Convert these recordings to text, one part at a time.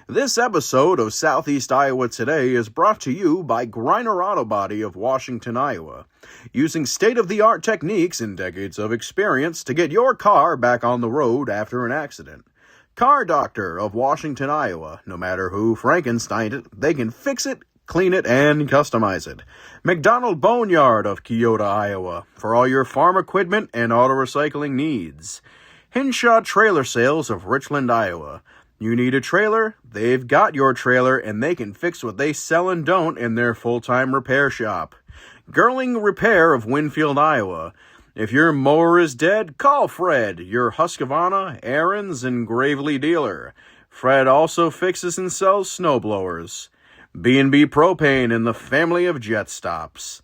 This episode of Southeast Iowa Today is brought to you by Griner Auto Body of Washington, Iowa. Using state-of-the-art techniques and decades of experience to get your car back on the road after an accident. Car Doctor of Washington, Iowa. No matter who Frankensteined it, they can fix it, clean it, and customize it. McDonald Boneyard of Keota, Iowa. For all your farm equipment and auto recycling needs. Hinshaw Trailer Sales of Richland, Iowa. You need a trailer? They've got your trailer, and they can fix what they sell and don't in their full-time repair shop. Girling Repair of Winfield, Iowa. If your mower is dead, call Fred, your Husqvarna, Aaron's, and Gravely dealer. Fred also fixes and sells snowblowers. B&B Propane and the family of jet stops.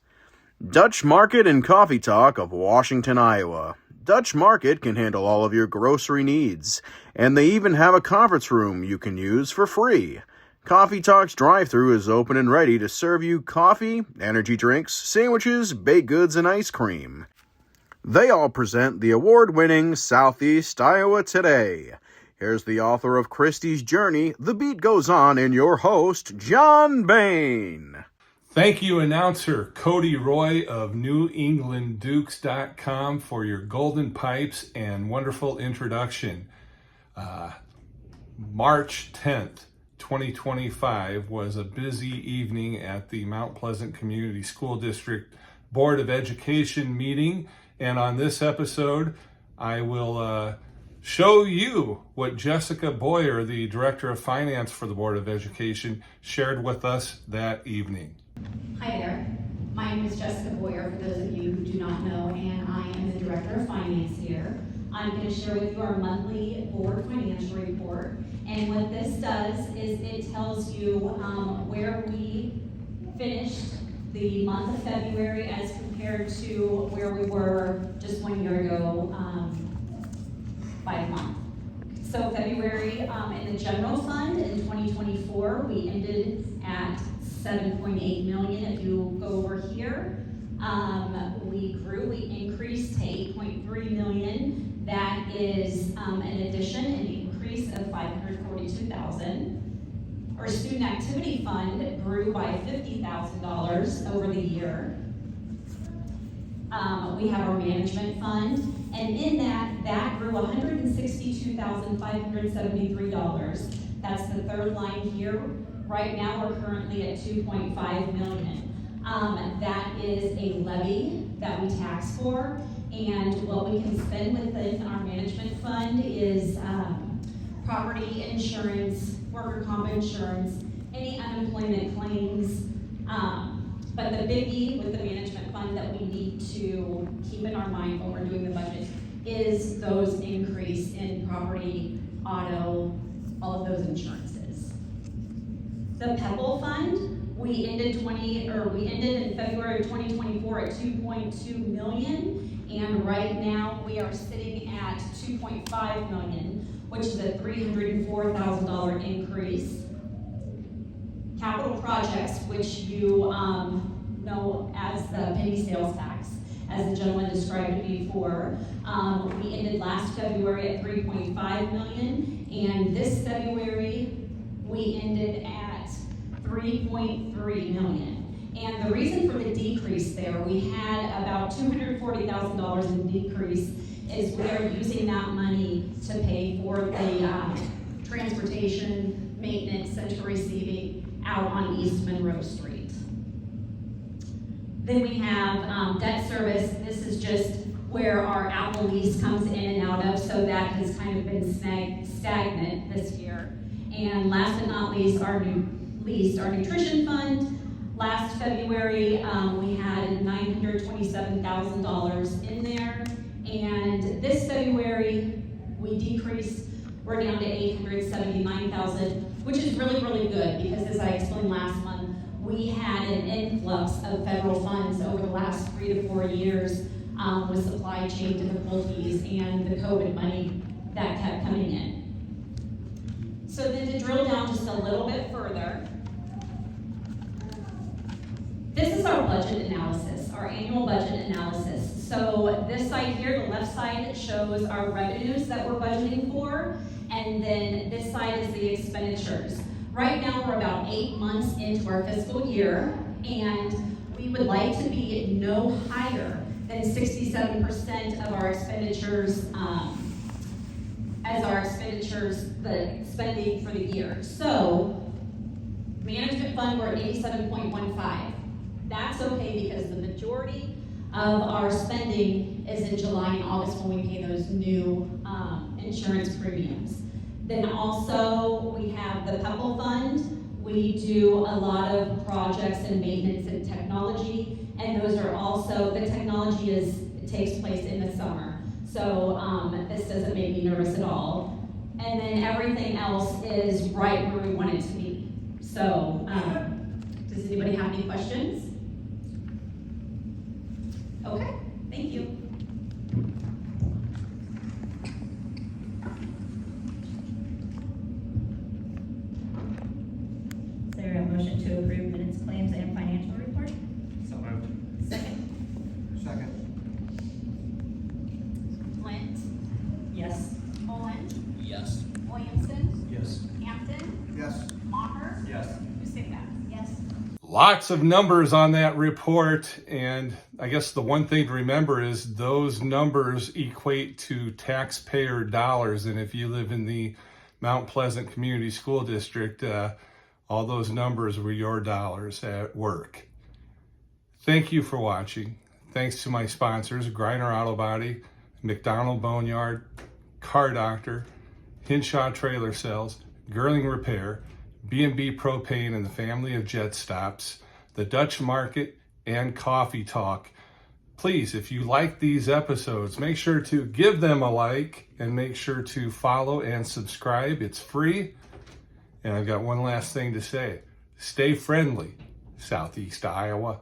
Dutch Market and Coffee Talk of Washington, Iowa. Dutch Market can handle all of your grocery needs, and they even have a conference room you can use for free. Coffee Talk's drive-thru is open and ready to serve you coffee, energy drinks, sandwiches, baked goods, and ice cream. They all present the award-winning Southeast Iowa Today. Here's the author of Christie's Journey, The Beat Goes On, and your host, John Bain. Thank you, announcer Cody Roy of NewEnglandDukes.com for your golden pipes and wonderful introduction. March 10th, 2025 was a busy evening at the Mount Pleasant Community School District Board of Education meeting. And on this episode, I will show you what Jessica Boyer, the Director of Finance for the Board of Education, shared with us that evening. Hi there, my name is Jessica Boyer, for those of you who do not know, and I am the Director of Finance here. I'm going to share with you our monthly board financial report, and what this does is it tells you where we finished the month of February as compared to where we were just 1 year ago by month. So February in the general fund in 2024, we ended at 7.8 million. If you go over here, we increased to 8.3 million. That is an addition, an increase of 542,000. Our student activity fund grew by $50,000 over the year. We have our management fund, and in that grew $162,573. That's the third line here. Right now, we're currently at 2.5 million. That is a levy that we tax for, and what we can spend within our management fund is property insurance, worker comp insurance, any unemployment claims. But the biggie with the management fund that we need to keep in our mind when we're doing the budget is those increase in property, auto, all of those insurances. The Pebble Fund, we ended in February of 2024 at 2.2 million, and right now we are sitting at 2.5 million, which is a $304,000 increase. Capital projects, which you know as the penny sales tax, as the gentleman described it before. We ended last February at 3.5 million, and this February we ended at 3.3 million. And the reason for the decrease there, we had about $240,000 in decrease, is we are using that money to pay for the transportation, maintenance, central receiving out on East Monroe Street. Then we have debt service. This is just where our Apple lease comes in and out of, so that has kind of been stagnant this year. And last but not least, our nutrition fund. Last February, we had $927,000 in there, and this February, we decreased. We're down to $879,000, which is really, really good, because as I explained last month, we had an influx of federal funds over the last 3 to 4 years with supply chain difficulties and the COVID money that kept coming in. So then to drill down just a little bit further, this is our budget analysis, our annual budget analysis. So this side here, the left side, shows our revenues that we're budgeting for, and then this side is the expenditures. Right now, we're about 8 months into our fiscal year, and we would like to be no higher than 67% of our expenditures, the spending for the year. So, management fund, we're at 87.15. That's okay because the majority of our spending is in July and August when we pay those new insurance premiums. Then also we have the PEPL fund. We do a lot of projects and maintenance and technology, and those are also, the technology takes place in the summer. So this doesn't make me nervous at all. And then everything else is right where we want it to be. So does anybody have any questions? Okay, thank you. Is there a motion to approve minutes, claims, and financial report? So moved. Second. Second. Flint, Yes. Mullen, Yes. Williamson, Yes. Hampton, Yes. Maher, Yes. Husica. Yes. Lots of numbers on that report, and I guess the one thing to remember is those numbers equate to taxpayer dollars, and if you live in the Mount Pleasant Community School District, all those numbers were your dollars at work. Thank you for watching. Thanks to my sponsors, Griner Auto Body, McDonald Boneyard, Car Doctor, Hinshaw Trailer Sales, Girling Repair, B&B Propane and the family of Jet Stops, the Dutch Market, and Coffee Talk. Please, if you like these episodes, make sure to give them a like and make sure to follow and subscribe. It's free. And I've got one last thing to say. Stay friendly, Southeast Iowa.